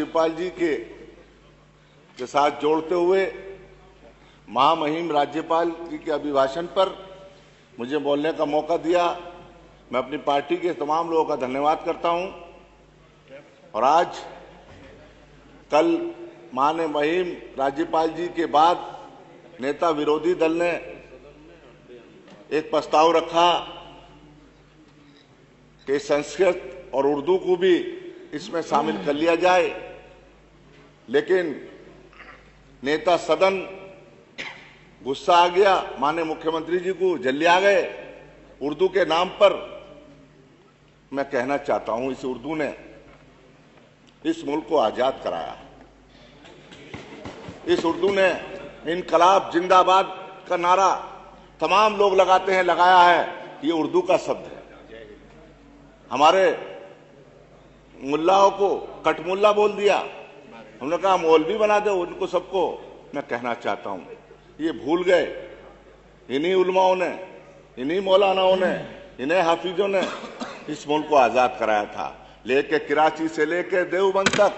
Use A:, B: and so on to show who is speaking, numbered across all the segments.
A: राज्यपाल जी के साथ जोड़ते हुए महामहिम राज्यपाल जी के अभिभाषण पर मुझे बोलने का मौका दिया। मैं अपनी पार्टी के तमाम लोगों का धन्यवाद करता हूं। और आज कल महामहिम राज्यपाल जी के बाद नेता विरोधी दल ने एक प्रस्ताव रखा कि संस्कृत और उर्दू को भी इसमें शामिल कर लिया जाए, लेकिन नेता सदन गुस्सा आ गया, माननीय मुख्यमंत्री जी को जल्दी आ गए उर्दू के नाम पर। मैं कहना चाहता हूं, इस उर्दू ने इस मुल्क को आजाद कराया। इस उर्दू ने इनकलाब जिंदाबाद का नारा तमाम लोग लगाते हैं, लगाया है। ये उर्दू का शब्द है। हमारे मुल्लाओं को कटमुल्ला बोल दिया, हमने कहा मौलवी बना दो उनको सबको। मैं कहना चाहता हूं, ये भूल गए इन्हीं उलमाओं ने, इन्हीं मौलानाओं ने, इन्हीं हाफिजों ने इस मुल्क को आजाद कराया था। लेके कराची से लेके देवबंद तक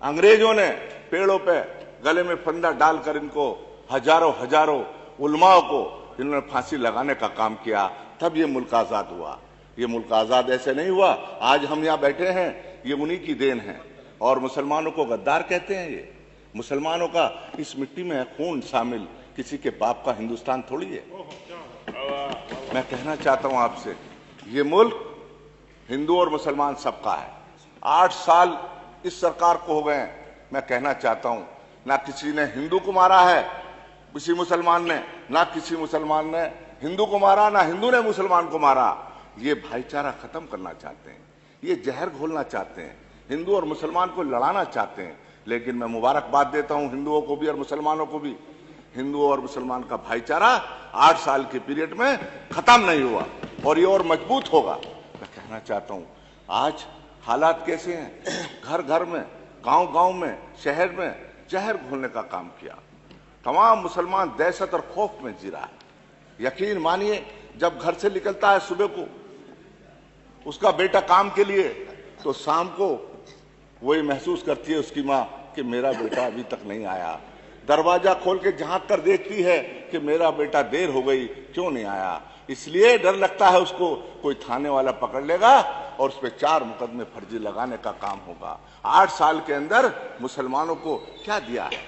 A: अंग्रेजों ने पेड़ों पे गले में फंदा डालकर इनको हजारों उलमाओं को इन्होंने फांसी लगाने का काम किया, तब ये मुल्क आजाद हुआ। ये मुल्क आजाद ऐसे नहीं हुआ। आज हम यहाँ बैठे हैं, ये उन्हीं की देन है। और मुसलमानों को गद्दार कहते हैं। ये मुसलमानों का इस मिट्टी में है खून शामिल, किसी के बाप का हिंदुस्तान थोड़ी है। मैं कहना चाहता हूं आपसे, ये मुल्क हिंदू और मुसलमान सबका है। 8 साल इस सरकार को हो गए हैं। मैं कहना चाहता हूं, ना किसी ने हिंदू को मारा है, किसी मुसलमान ने, ना किसी मुसलमान ने हिंदू को मारा, ना हिंदू ने मुसलमान को मारा। ये भाईचारा खत्म करना चाहते हैं, ये जहर घोलना चाहते हैं, हिंदू और मुसलमान को लड़ाना चाहते हैं। लेकिन मैं मुबारकबाद देता हूं हिंदुओं को भी और मुसलमानों को भी। हिंदू और मुसलमान का भाईचारा 8 साल के पीरियड में खत्म नहीं हुआ और ये और मजबूत होगा। मैं कहना चाहता हूं, आज हालात कैसे हैं, घर घर में, गांव गांव में, शहर में जहर घोलने का काम किया। तमाम मुसलमान दहशत और खौफ में जी रहा है। यकीन मानिए, जब घर से निकलता है सुबह को उसका बेटा काम के लिए, तो शाम को वही महसूस करती है उसकी माँ कि मेरा बेटा अभी तक नहीं आया। दरवाजा खोल के झांक कर देखती है कि मेरा बेटा देर हो गई, क्यों नहीं आया। इसलिए डर लगता है उसको कोई थाने वाला पकड़ लेगा और उस पर 4 मुकदमे फर्जी लगाने का काम होगा। 8 साल के अंदर मुसलमानों को क्या दिया है?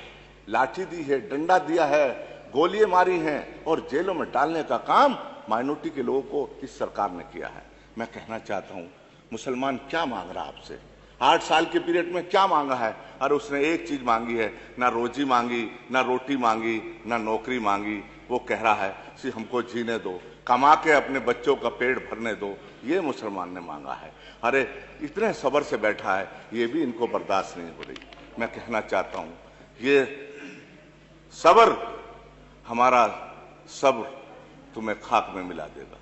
A: लाठी दी है, डंडा दिया है, गोलियां मारी हैं और जेलों में डालने का काम माइनॉरिटी के लोगों को इस सरकार ने किया है। मैं कहना चाहता हूं, मुसलमान क्या मांग रहा है आपसे? 8 साल के पीरियड में क्या मांगा है? अरे उसने एक चीज मांगी है, ना रोजी मांगी, ना रोटी मांगी, ना नौकरी मांगी। वो कह रहा है कि हमको जीने दो, कमा के अपने बच्चों का पेट भरने दो। ये मुसलमान ने मांगा है। अरे इतने सब्र से बैठा है, ये भी इनको बर्दाश्त नहीं हो रही। मैं कहना चाहता हूं, ये सब्र, हमारा सब्र तुम्हें खाक में मिला देगा।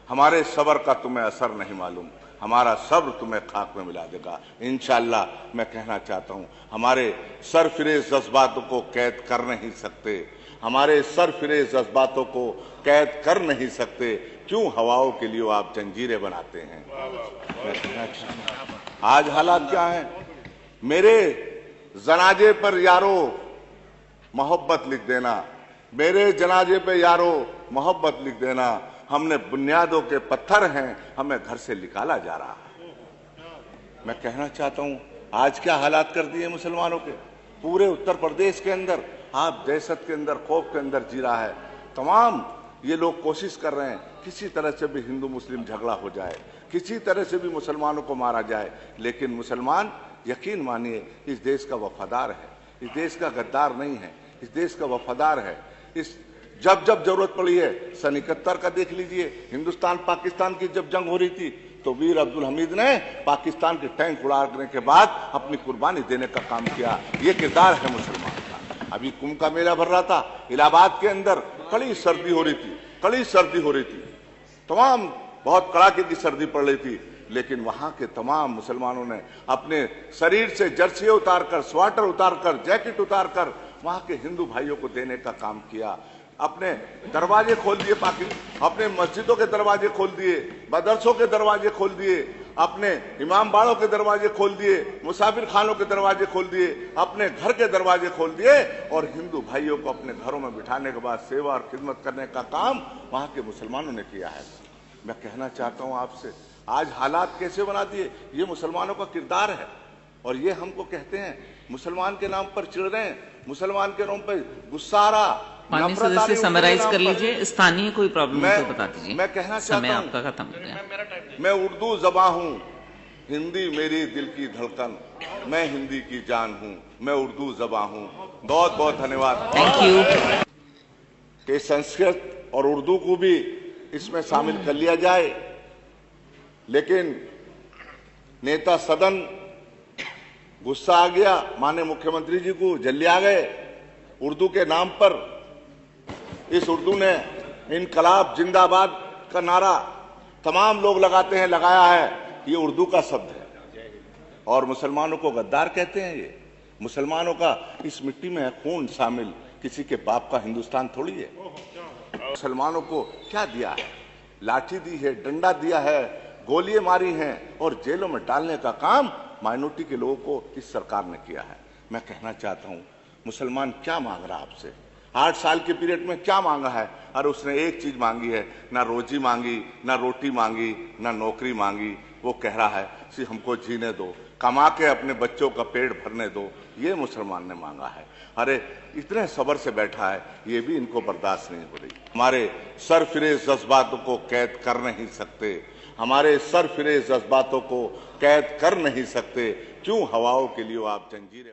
A: हमारे सब्र का तुम्हें असर नहीं मालूम, हमारा सब्र तुम्हें खाक में मिला देगा इंशाअल्लाह। मैं कहना चाहता हूं, हमारे सरफिरेज जज्बातों को कैद कर नहीं सकते, हमारे सरफिरेज जज्बातों को कैद कर नहीं सकते। क्यों हवाओं के लिए आप जंजीरें बनाते हैं? आज हालात क्या हैं? मेरे जनाजे पर यारो मोहब्बत लिख देना, मेरे जनाजे पे यारो मोहब्बत लिख देना। हमने बुनियादों के पत्थर हैं, हमें घर से निकाला जा रहा है। मैं कहना चाहता हूं, आज क्या हालात कर दिए मुसलमानों के। पूरे उत्तर प्रदेश के अंदर आप दहशत के अंदर, खौफ के अंदर जी रहा है। तमाम ये लोग कोशिश कर रहे हैं किसी तरह से भी हिंदू मुस्लिम झगड़ा हो जाए, किसी तरह से भी मुसलमानों को मारा जाए। लेकिन मुसलमान, यकीन मानिए, इस देश का वफादार है, इस देश का गद्दार नहीं है, इस देश का वफादार है। इस जब जब जरूरत पड़ी है, सन 71 का देख लीजिए, हिंदुस्तान पाकिस्तान की जब जंग हो रही थी तो वीर अब्दुल हमीद ने पाकिस्तान के टैंक उड़ाने के बाद अपनी कुर्बानी देने का काम किया। ये किरदार है मुसलमान का। अभी कुंभ का मेला भर रहा था इलाहाबाद के अंदर, कड़ी सर्दी हो रही थी, कड़ी सर्दी हो रही थी, तमाम बहुत कड़ाके की सर्दी पड़ रही थी। लेकिन वहां के तमाम मुसलमानों ने अपने शरीर से जर्सी उतारकर, स्वेटर उतारकर, जैकेट उतारकर वहां के हिंदू भाइयों को देने का काम किया। अपने दरवाजे खोल दिए, अपने मस्जिदों के दरवाजे खोल दिए, मदरसों के दरवाजे खोल दिए अपने इमाम बाड़ों के दरवाजे खोल दिए, मुसाफिर खानों के दरवाजे खोल दिए, अपने घर के दरवाजे खोल दिए और हिंदू भाइयों को अपने घरों में बिठाने के बाद सेवा और खिदमत करने का काम वहां के मुसलमानों ने किया है। मैं कहना चाहता हूं आपसे, आज हालात कैसे बना दिए, ये मुसलमानों का किरदार है। और ये हमको कहते हैं मुसलमान के नाम पर चिढ़ रहे हैं, मुसलमान के नाम पर गुस्सा आ रहा।
B: माननीय सदस्य समराइज कर लीजिए, स्थानीय कोई प्रॉब्लम है तो बता दीजिए।
A: मैं कहना चाहता हूं,
B: आपका खत्म हो गया।
A: मैं उर्दू ज़बां हूं, हिंदी मेरी दिल की धड़कन, मैं हिंदी की जान हूं, मैं उर्दू ज़बां हूं। बहुत बहुत धन्यवाद।
B: Thank you.
A: कि संस्कृत और उर्दू को भी इसमें शामिल कर लिया जाए, लेकिन नेता सदन गुस्सा आ गया, माननीय मुख्यमंत्री जी को जल्दी आ गए। उर्दू के नाम पर इस उर्दू ने इनकलाब जिंदाबाद का नारा तमाम लोग लगाते हैं, लगाया है। ये उर्दू का शब्द है और मुसलमानों को गद्दार कहते हैं। ये मुसलमानों का इस मिट्टी में खून शामिल, किसी के बाप का हिंदुस्तान थोड़ी है। मुसलमानों को क्या दिया है? लाठी दी है, डंडा दिया है, गोलियां मारी हैं और जेलों में डालने का काम माइनॉरिटी के लोगों को इस सरकार ने किया है। मैं कहना चाहता हूं, मुसलमान क्या मांग रहा है आपसे? 8 साल के पीरियड में क्या मांगा है? और उसने एक चीज मांगी है, ना रोजी मांगी, ना रोटी मांगी, ना नौकरी मांगी। वो कह रहा है कि हमको जीने दो, कमा के अपने बच्चों का पेट भरने दो। ये मुसलमान ने मांगा है। अरे इतने सब्र से बैठा है, ये भी इनको बर्दाश्त नहीं हो रही। हमारे सरफिरे जज्बातों को कैद कर नहीं सकते, हमारे सरफिरे जज्बातों को कैद कर नहीं सकते। क्यों हवाओं के लिए आप जंजीरें